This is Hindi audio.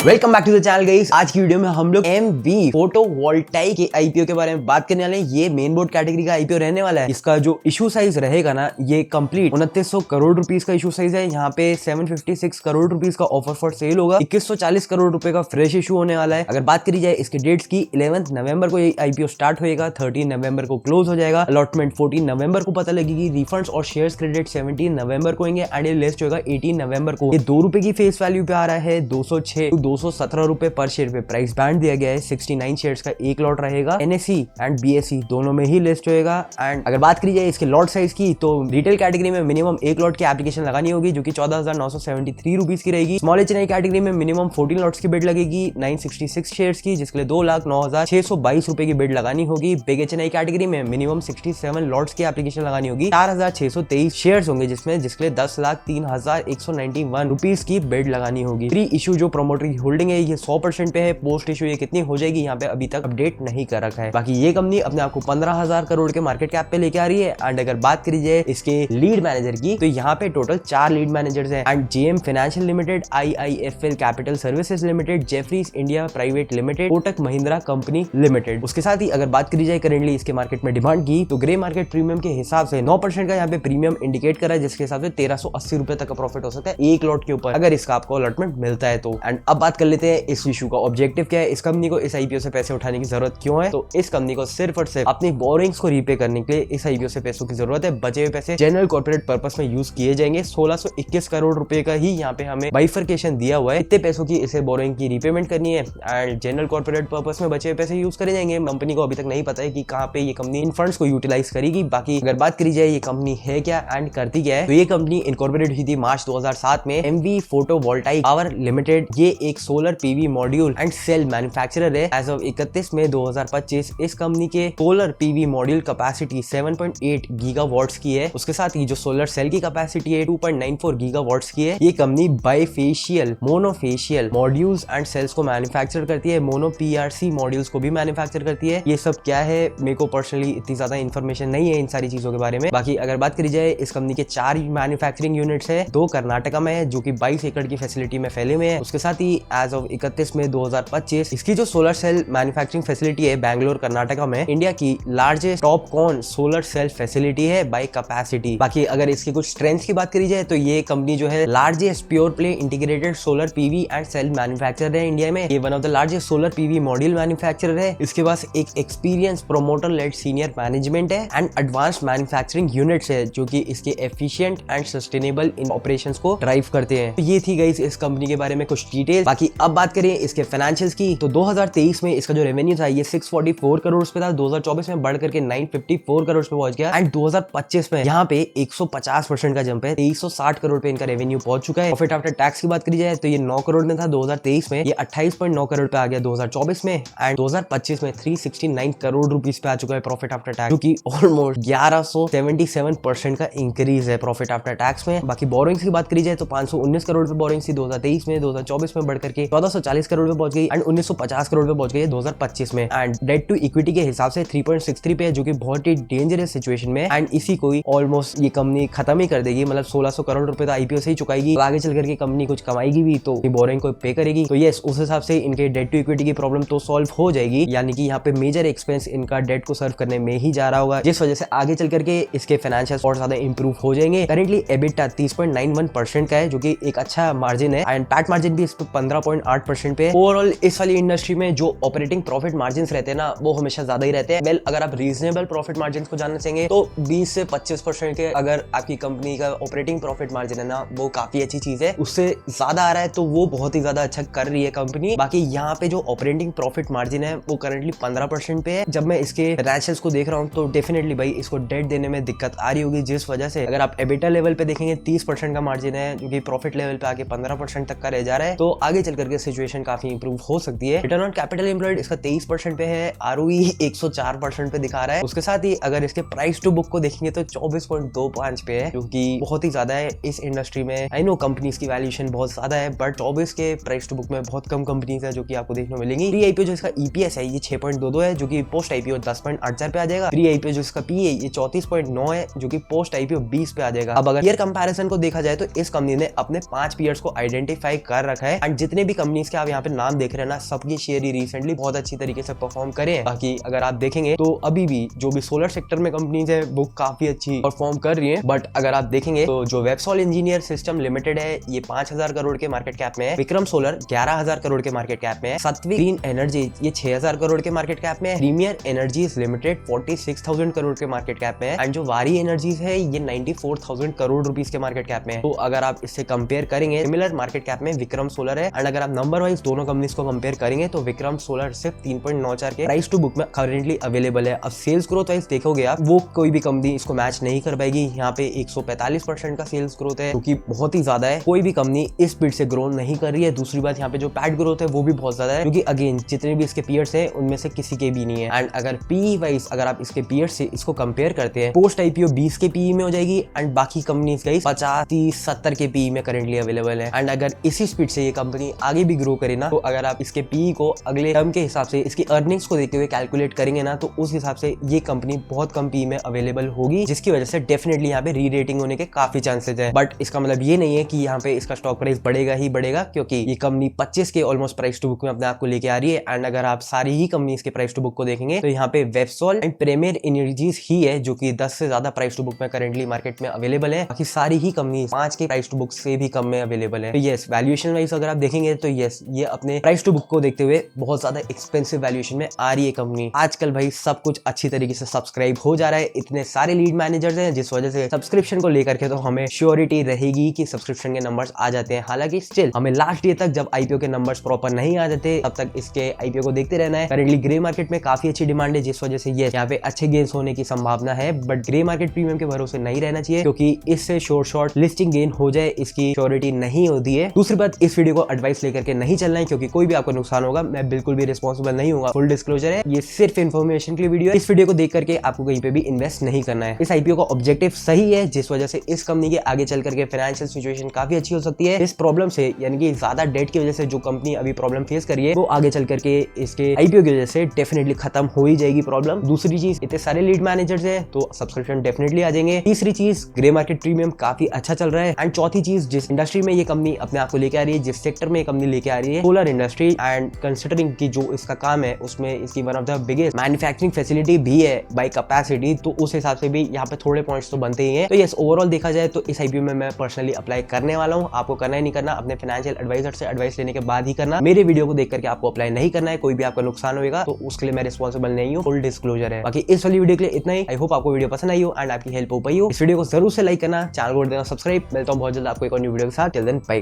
Welcome back to the channel guys. आज की वीडियो में हम लोग MV फोटोवोल्टाइक के आईपीओ के बारे में बात करने वाले हैं। ये मेन बोर्ड कैटेगरी का आईपीओ रहने वाला है। इसका जो इशू साइज रहेगा ना, ये कंप्लीट 2900 करोड़ रुपीस का इशू साइज है। यहाँ पे 756 करोड़ रुपीस का ऑफर फॉर सेल होगा। 2140 करोड़ रुपए का फ्रेश इशू होने वाला है। अगर बात करी जाए इसके डेट्स की, 11 नवंबर को ये आईपीओ स्टार्ट होएगा, 13 नवंबर को क्लोज हो जाएगा। अलॉटमेंट 14 नवंबर को पता लगेगी। रिफंड्स और शेयर्स क्रेडिट 17 नवंबर को होंगे एंड ये लिस्ट होगा 18 नवंबर को। ये 2 रुपए की फेस वैल्यू पे आ रहा है। 206 to 217 रुपए पर शेयर पे प्राइस बैंड दिया गया है। 69 शेयर्स का एक लॉट रहेगा। NSE एंड BSE दोनों में ही लिस्ट होएगा। एंड अगर बात करी जाए इसके लॉट साइज की, तो रिटेल कैटेगरी में मिनिमम एक लॉट की एप्लीकेशन लगानी होगी जो कि 14,973 रुपीस की रहेगी। स्मॉल HNI कैटेगरी में मिनिमम 14 लॉट्स की बिड लगेगी 966 शेयर्स की, जिसके लिए 2,09,622 रुपए की बिड लगानी होगी। बिग HNI कैटेगरी में मिनिमम 67 लॉट्स की एप्लीकेशन लगानी होगी। 4,623 शेयर्स होंगे जिसमें, जिसके लिए 10,03,191 रुपीस की बिड लगानी होगी। प्री इशू जो प्रोमोटर की होल्डिंग है ये 100% पे है। पोस्ट इशू ये कितनी हो जाएगी यहाँ पे अभी तक अपडेट नहीं कर रखा है। बाकी ये कंपनी अपने आप को 15,000 करोड़ के मार्केट कैप पे लेके आ रही है। एंड अगर बात करी जाए इसके लीड मैनेजर की, तो यहाँ पे टोटल 4 लीड मैनेजर्स हैं। And JM financial limited, IIFL capital services limited, Jefferies India private limited, Kotak Mahindra company limited. उसके साथ ही अगर बात करी जाए करेंटली इसके मार्केट में डिमांड की, तो ग्रे मार्केट प्रीमियम के हिसाब से 9% का यहाँ पे प्रीमियम इंडिकेट कर रहा है, जिसके हिसाब से 1380 रुपए तक का प्रॉफिट हो सकता है एक लॉट के ऊपर, अगर इसका आपको अलॉटमेंट मिलता है तो। एंड अब बात कर लेते हैं इस इशू का ऑब्जेक्टिव क्या है, इस कंपनी को इस आईपीओ से पैसे उठाने की जरूरत क्यों है। तो इस कंपनी को सिर्फ और सिर्फ अपनी बोरिंग्स को रीपे करने के लिए इस आईपीओ से पैसों की जरूरत है। बचे हुए पैसे जनरल कॉर्पोरेट पर्पस में यूज किए जाएंगे। 1621 करोड़ रुपए का ही यहाँ पे हमें बाइफर्केशन दिया हुआ है, इतने पैसों की इसे बोरिंग की रीपेमेंट करनी है एंड जनरल कॉर्पोरेट पर्पस में बचे हुए पैसे यूज करे जाएंगे। कंपनी को अभी तक नहीं पता है कि कहाँ पे ये कंपनी इन फंड्स को यूटिलाइज करेगी। बाकी अगर बात करी जाए ये कंपनी है क्या एंड करती क्या है, तो ये कंपनी इनकॉर्पोरेट हुई थी मार्च 2007 में। MV फोटोवोल्टाइक पावर लिमिटेड ये एक solar PV module and cell manufacturer है। एज ऑफ 31 मई 2025 इस कंपनी के solar PV module capacity 7.8 gigawatts की है। उसके साथ ही जो सोलर सेल की कैपेसिटी है 2.94 गीगावाट्स की है। ये company bifacial, monofacial modules and cells को मैन्युफैक्चर करती है। मोनो PRC मॉड्यूल्स को भी मैन्युफैक्चर करती है। ये सब क्या है मेरे को पर्सनली इतनी ज्यादा इन्फॉर्मेशन नहीं है इन सारी चीजों के बारे में। बाकी अगर बात करी जाए इस कंपनी के 4 मैन्युफैक्चरिंग यूनिट्स है, 2 कर्नाटका में है जो कि 22 एकड़ की फैसिलिटी में फैले हुए हैं। उसके साथ ही एज ऑफ 31 मई 2025 इसकी जो सोलर सेल मैन्युफैक्चरिंग फैसिलिटी है बैंगलोर कर्नाटका में, इंडिया की largest TOPCon solar cell facility है बाय कैपेसिटी। बाकी अगर इसकी कुछ स्ट्रेंथ की बात करी जाए, तो ये कंपनी जो है largest pure play integrated solar PV and cell manufacturer है इंडिया में। ये one of the largest solar PV module manufacturer है। इसके पास एक experience promoter led senior management है एंड एडवांस मैन्युफैक्चरिंग यूनिट्स है जो कि इसके efficient and sustainable in operations को ड्राइव करते हैं। तो ये थी गाइस इस कंपनी के बारे में कुछ डिटेल। बाकी अब बात करें इसके फाइनेंशियल्स की, तो 2023 में इसका जो रेवेन्यू था ये 644 करोड़ पे था। 2024 में बढ़ करके 954 करोड़ पे पहुंच गया एंड 2025 में यहाँ पे 150% का जंप है। 2360 करोड़ पे इनका रेवेन्यू पहुंच चुका है। प्रॉफिट आफ्टर टैक्स की बात करी जाए तो ये 9 करोड़ में था 2023 में, ये 28.9 करोड़ पे आ गया 2024 में एंड 2025 में 369 करोड़ रुपीस पे आ चुका है प्रॉफिट आफ्टर टैक्स, जो कि ऑलमोस्ट 1177% का इंक्रीज है प्रॉफिट आफ्टर टैक्स में। बाकी बोरिंग्स की बात करी जाए तो 519 करोड़ पे बोरिंग्स थी 2023 में, 2024 में बढ़ करके 1440 करोड़ पे पहुंच गई एंड 1950 करोड़ पे पहुंच गई 2025 में। एंड डेट टू इक्विटी के हिसाब से 3.63 पे है, जो कि बहुत ही डेंजरस सिचुएशन में एंड इसी को ही ऑलमोस्ट ये कंपनी खत्म ही कर देगी। मतलब 1600 करोड़ रुपए तो आईपीओ से ही चुकाएगी। तो आगे चल करके कंपनी कुछ कमाएगी भी तो ये बोरिंग को पे करेगी। तो यस, उस हिसाब से इनके डेट टू इक्विटी की प्रॉब्लम तो सॉल्व हो जाएगी, यानी कि यहाँ पे मेजर एक्सपेंस इनका डेट को सर्व करने में ही जा रहा होगा, जिस वजह से आगे चल करके इसके फाइनेंशियल और ज्यादा इंप्रूव हो जाएंगे। करेंटली EBITDA 30.91% का है, जो कि एक अच्छा मार्जिन है एंड पैट मार्जिन भी इस पे 15.8% पे। ओवरऑल इस वाली इंडस्ट्री में जो ऑपरेटिंग प्रॉफिट मार्जिन रहते हैं ना, वो हमेशा ज्यादा ही रहते हैं। वेल, अगर आप रीजनेबल प्रॉफिट मार्जिन को जानना चाहेंगे तो 20 से 25% के अगर आपकी कंपनी का ऑपरेटिंग प्रॉफिट मार्जिन है ना, वो काफी अच्छी चीज है। उससे ज्यादा आ रहा है तो वो बहुत ही ज्यादा अच्छा कर रही है कंपनी। बाकी यहाँ पे जो ऑपरेटिंग प्रॉफिट मार्जिन है वो करंटली 15% पे है। जब मैं इसके फाइनेंशियल्स को देख रहा हूँ तो डेफिनेटली भाई इसको डेट देने में दिक्कत आ रही होगी, जिस वजह से अगर आप EBITDA लेवल पे देखेंगे 30% का मार्जिन है, जो कि प्रॉफिट लेवल पे आके 15% तक का रह जा रहा है। तो आगे चल करके सिचुएशन काफी इंप्रूव हो सकती है। रिटर्न ऑन कैपिटल एम्प्लॉयड इसका 23% पे है। ROE 104% पे दिखा रहा है। उसके साथ ही अगर इसके प्राइस टू बुक को देखेंगे तो 24.25 पे है, जो कि बहुत ही ज्यादा है इस इंडस्ट्री में। आई नो कंपनीज की वैल्यूएशन बहुत ज्यादा है, बट 24 के प्राइस टू बुक में बहुत कम कंपनीज है जो कि आपको देखने को मिलेंगी। प्री आईपीओ जो इसका EPS है ये 6.22 है, जो कि पोस्ट आईपीओ 10.80 पे आ जाएगा। प्री आईपीओ जो इसका PE ये 34.9 है, जो कि पोस्ट आईपीओ 20 पे आ जाएगा। अब अगर ईयर कंपैरिजन को देखा जाए तो इस कंपनी ने अपने 5 पीयर्स को आइडेंटिफाई कर रखा है एंड जितने जितने भी कंपनीज के आप यहाँ पे नाम देख रहे हैं ना, सबके शेयर ही रिसेंटली बहुत अच्छी तरीके से परफॉर्म करे हैं। बाकी अगर आप देखेंगे तो अभी भी जो भी सोलर सेक्टर में कंपनीज है वो काफी अच्छी परफॉर्म कर रही है। बट अगर आप देखेंगे तो जो वेबसॉल इंजीनियर सिस्टम लिमिटेड है ये 5,000 करोड़ के मार्केट कैप में है, विक्रम सोलर 11,000 करोड़ के मार्केट कैप में है, सत्वी ग्रीन एनर्जी ये 6,000 करोड़ के मार्केट कैप में है, प्रीमियर एनर्जीज लिमिटेड 46,000 करोड़ के मार्केट कैप में है, एंड जो वारी एनर्जीज है ये 94,000 करोड़ रुपीस के मार्केट कैप में है। तो अगर आप इससे कंपेयर करेंगे, सिमिलर मार्केट कैप में विक्रम सोलर है, एंड अगर आप नंबर वाइज दोनों कंपनीज को कंपेयर करेंगे तो विक्रम सोलर सिर्फ 3.94 के प्राइस टू बुक में करेंटली अवेलेबल है। अब सेल्स ग्रोथ वाइज देखोगे आप, वो कोई भी कंपनी इसको मैच नहीं कर पाएगी। यहाँ पे 145% का सेल्स ग्रोथ है, जो कि बहुत ही ज्यादा है। कोई भी कंपनी इस स्पीड से ग्रो नहीं कर रही है। दूसरी बात, यहाँ पे जो पैट ग्रोथ है वो भी बहुत ज्यादा है, क्योंकि अगेन जितने भी इसके पीयर्स है उनमें से किसी के भी नहीं है। एंड अगर पीई वाइज अगर आप इसके पीयर्स से इसको कंपेयर करते हैं, पोस्ट आईपीओ 20 के पीई में हो जाएगी, एंड बाकी कंपनीज गाइस 50, 30, 70 के पीई में करेंटली अवेलेबल है। एंड अगर इसी स्पीड से ये कंपनी आगे भी ग्रो करे ना, तो अगर आप इसके पीई को अगले टर्म के हिसाब से इसकी अर्निंग्स को देखते हुए कैलकुलेट करेंगे ना, तो उस हिसाब से ये कंपनी बहुत कम पीई में अवेलेबल होगी, जिसकी वजह से डेफिनेटली यहाँ पे री रेटिंग होने के काफी चांसेस है। बट इसका मतलब ये नहीं है कि यहाँ पे इसका स्टॉक प्राइस बढ़ेगा ही बढ़ेगा, क्योंकि ये कंपनी 25 के ऑलमोस्ट प्राइस टू बुक में अपने आप को लेके आ रही है। एंड अगर आप सारी ही कंपनीज के प्राइस टू बुक को देखेंगे तो यहाँ पे वेबसॉल एंड प्रीमियर एनर्जीज ही है जो कि 10 से ज्यादा प्राइस टू बुक में करेंटली मार्केट में अवेलेबल है। बाकी सारी ही कंपनी 5 के प्राइस टू बुक से भी कम में अवेलेबल है। तो यस, वैल्यूएशन वाइज अगर आप देखेंगे तो यस, ये अपने प्राइस टू बुक को देखते हुए बहुत ज्यादा एक्सपेंसिव वैल्यूएशन में आ रही है कंपनी। आजकल भाई सब कुछ अच्छी तरीके से सब्सक्राइब हो जा रहा है, इतने सारे लीड मैनेजर्स हैं, जिस वजह से सब्सक्रिप्शन को लेकर के तो हमें श्योरिटी रहेगी कि सब्सक्रिप्शन के नंबर्स आ जाते हैं। हालांकि स्टिल हमें लास्ट ईयर तक जब आईपीओ के नंबर्स प्रॉपर नहीं आ जाते, तब तक इसके आईपीओ को देखते रहना है। करेंटली ग्रे मार्केट में काफी अच्छी डिमांड है, जिस वजह से ये यहाँ पे अच्छे गेन्स होने की संभावना है। बट ग्रे मार्केट प्रीमियम के भरोसे नहीं रहना चाहिए, क्योंकि इससे शॉर्ट लिस्टिंग गेन हो जाए इसकी श्योरिटी नहीं होती है। दूसरी बात, इस वीडियो को एडवाइस लेकर के नहीं चलना है, क्योंकि कोई भी आपको नुकसान होगा मैं बिल्कुल भी रिस्पॉन्सिबल नहीं हूँ। फुल डिस्क्लोजर है, ये सिर्फ इन्फॉर्मेशन के लिए वीडियो है। इस वीडियो को देख करके आपको कहीं पे भी इन्वेस्ट नहीं करना है। इस आईपीओ का ऑब्जेक्टिव सही है, जिस वजह से इस कंपनी के आगे चल करके फाइनेंशियल सिचुएशन काफी अच्छी हो सकती है। इस प्रॉब्लम से, यानी कि ज्यादा डेट की वजह से जो कंपनी अभी प्रॉब्लम फेस कर रही है, वो आगे चल करके इसके आईपीओ की वजह से डेफिनेटली खत्म हो ही जाएगी प्रॉब्लम। दूसरी चीज, इतने सारे लीड मैनेजर्स है तो सब्सक्रिप्शन डेफिनेटली आ जाएंगे। तीसरी चीज, ग्रे मार्केट प्रीमियम काफी अच्छा चल रहा है। एंड चौथी चीज, जिस इंडस्ट्री में ये कंपनी अपने आप को लेके आ रही है, जिस सेक्टर में ये कंपनी लेके आ रही है, सोलर इंडस्ट्री, एंड कंसिडरिंग की जो इसका काम है उसमें इसकी one of the biggest manufacturing facility भी है बाय कैपेसिटी, तो उस हिसाब से भी यहाँ पे थोड़े पॉइंट्स तो बनते ही हैं। तो यस, ओवरऑल देखा जाए तो इस आईपीओ में मैं पर्सनली अप्लाई करने वाला हूँ। आपको करना ही नहीं करना, अपने फाइनेंशियल एडवाइजर से एडवाइस लेने के बाद ही करना। मेरे वीडियो को देख करके आपको अप्लाई नहीं करना है। कोई भी आपका नुकसान होगा तो उसके लिए मैं रिस्पॉन्सिबल नहीं हूँ, फुल डिस्क्लोजर है। बाकी इस वाली वीडियो के लिए इतना ही। आई होप आपको वीडियो पसंद आई हो एंड आपकी हेल्प हो पाई हो। इस वीडियो को जरूर से लाइक करना, चैनल को देना सब्सक्राइब। मिलता हूँ बहुत जल्द आपको एक और न्यू वीडियो के साथ। Till then bye.